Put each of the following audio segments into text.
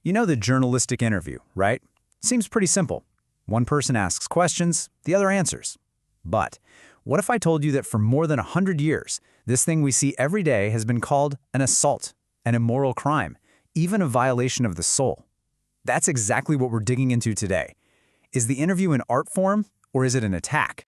You know the journalistic interview, right? Seems pretty simple. One person asks questions, the other answers. But what if I told you that for more than 100 years, this thing we see every day has been called an assault, an immoral crime, even a violation of the soul? That's exactly what we're digging into today. Is the interview an art form, or is it an attack?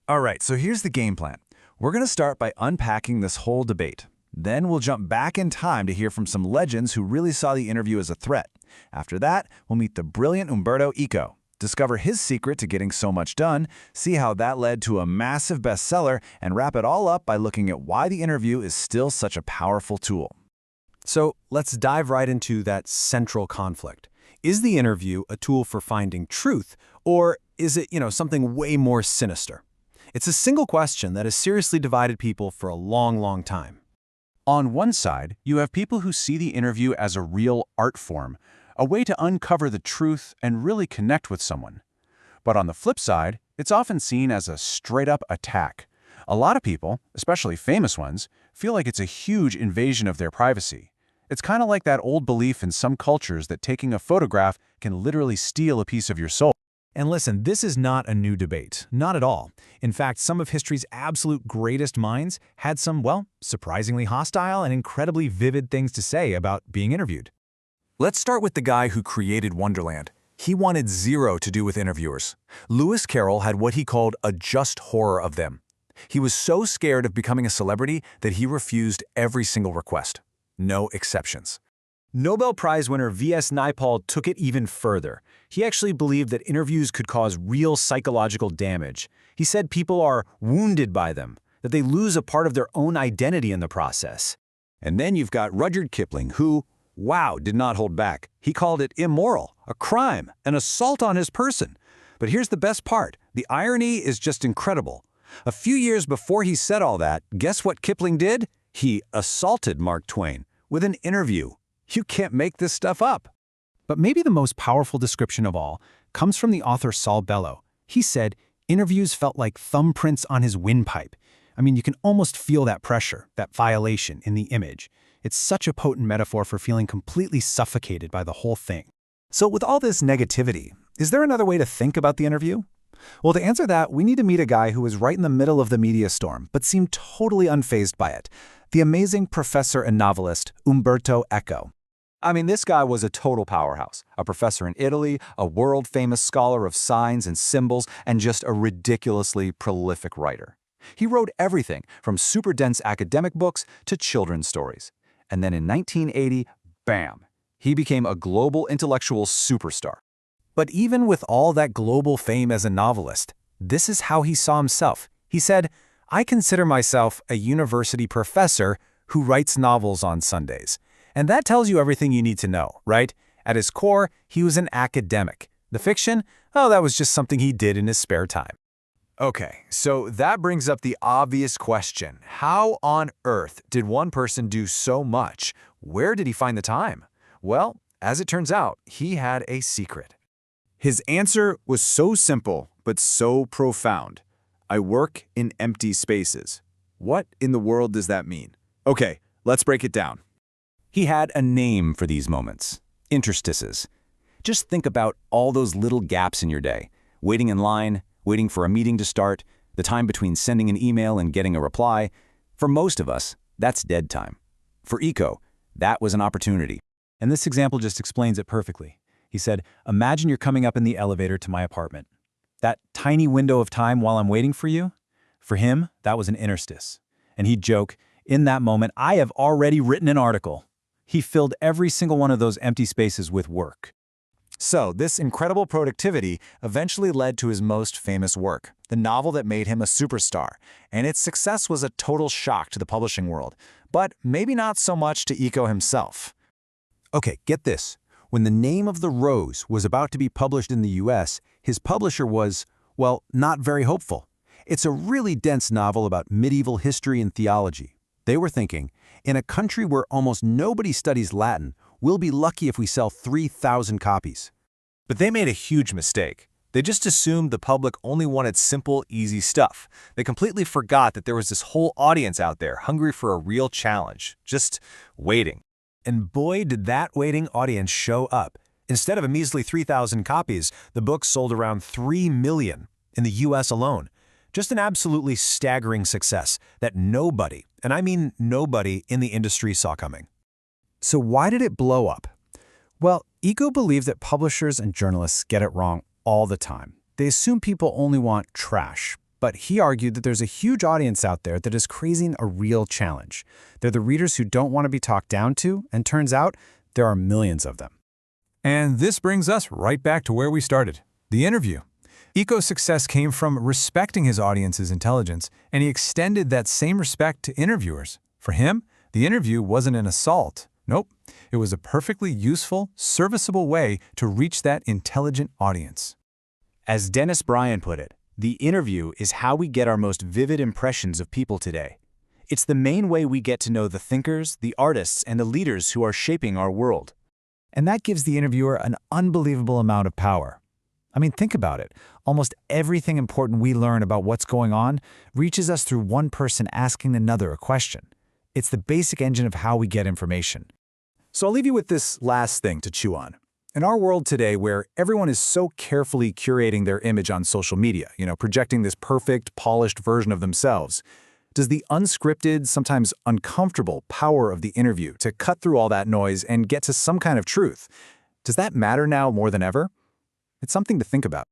All right, so here's the game plan. We're going to start by unpacking this whole debate. Then we'll jump back in time to hear from some legends who really saw the interview as a threat. After that, we'll meet the brilliant Umberto Eco, discover his secret to getting so much done, see how that led to a massive bestseller, and wrap it all up by looking at why the interview is still such a powerful tool. So let's dive right into that central conflict. Is the interview a tool for finding truth, or is it, something way more sinister? It's a single question that has seriously divided people for a long, long time. On one side, you have people who see the interview as a real art form, a way to uncover the truth and really connect with someone. But on the flip side, it's often seen as a straight-up attack. A lot of people, especially famous ones, feel like it's a huge invasion of their privacy. It's kind of like that old belief in some cultures that taking a photograph can literally steal a piece of your soul. And listen, this is not a new debate. Not at all. In fact, some of history's absolute greatest minds had some, surprisingly hostile and incredibly vivid things to say about being interviewed. Let's start with the guy who created Wonderland. He wanted zero to do with interviewers. Lewis Carroll had what he called a just horror of them. He was so scared of becoming a celebrity that he refused every single request. No exceptions. Nobel Prize winner V.S. Naipaul took it even further. He actually believed that interviews could cause real psychological damage. He said people are wounded by them, that they lose a part of their own identity in the process. And then you've got Rudyard Kipling, who, did not hold back. He called it immoral, a crime, an assault on his person. But here's the best part. The irony is just incredible. A few years before he said all that, guess what Kipling did? He assaulted Mark Twain with an interview. You can't make this stuff up. But maybe the most powerful description of all comes from the author Saul Bellow. He said, interviews felt like thumbprints on his windpipe. I mean, you can almost feel that pressure, that violation in the image. It's such a potent metaphor for feeling completely suffocated by the whole thing. So with all this negativity, is there another way to think about the interview? Well, to answer that, we need to meet a guy who was right in the middle of the media storm, but seemed totally unfazed by it. The amazing professor and novelist Umberto Eco. I mean, this guy was a total powerhouse, a professor in Italy, a world-famous scholar of signs and symbols, and just a ridiculously prolific writer. He wrote everything from super dense academic books to children's stories. And then in 1980, bam, he became a global intellectual superstar. But even with all that global fame as a novelist, this is how he saw himself. He said, "I consider myself a university professor who writes novels on Sundays." And that tells you everything you need to know, right? At his core, he was an academic. The fiction? That was just something he did in his spare time. Okay, so that brings up the obvious question. How on earth did one person do so much? Where did he find the time? Well, as it turns out, he had a secret. His answer was so simple, but so profound. I work in empty spaces. What in the world does that mean? Okay, let's break it down. He had a name for these moments: interstices. Just think about all those little gaps in your day. Waiting in line, waiting for a meeting to start, the time between sending an email and getting a reply. For most of us, that's dead time. For Eco, that was an opportunity. And this example just explains it perfectly. He said, imagine you're coming up in the elevator to my apartment. That tiny window of time while I'm waiting for you, for him, that was an interstice. And he'd joke, in that moment, I have already written an article. He filled every single one of those empty spaces with work. So this incredible productivity eventually led to his most famous work, the novel that made him a superstar. And its success was a total shock to the publishing world, but maybe not so much to Eco himself. Okay, get this. When The Name of the Rose was about to be published in the US, his publisher was, not very hopeful. It's a really dense novel about medieval history and theology. They were thinking, in a country where almost nobody studies Latin, we'll be lucky if we sell 3,000 copies. But they made a huge mistake. They just assumed the public only wanted simple, easy stuff. They completely forgot that there was this whole audience out there hungry for a real challenge, just waiting. And boy, did that waiting audience show up. Instead of a measly 3,000 copies, the book sold around 3 million in the US alone. Just an absolutely staggering success that nobody, and I mean nobody, in the industry saw coming. So why did it blow up? Well, Eco believed that publishers and journalists get it wrong all the time. They assume people only want trash. But he argued that there's a huge audience out there that is craving a real challenge. They're the readers who don't want to be talked down to, and turns out there are millions of them. And this brings us right back to where we started, the interview. Eco's success came from respecting his audience's intelligence, and he extended that same respect to interviewers. For him, the interview wasn't an assault. Nope, it was a perfectly useful, serviceable way to reach that intelligent audience. As Dennis Bryan put it, the interview is how we get our most vivid impressions of people today. It's the main way we get to know the thinkers, the artists, and the leaders who are shaping our world. And that gives the interviewer an unbelievable amount of power. I mean, think about it. Almost everything important we learn about what's going on reaches us through one person asking another a question. It's the basic engine of how we get information. So I'll leave you with this last thing to chew on. In our world today, where everyone is so carefully curating their image on social media, projecting this perfect, polished version of themselves, does the unscripted, sometimes uncomfortable power of the interview to cut through all that noise and get to some kind of truth, does that matter now more than ever? It's something to think about.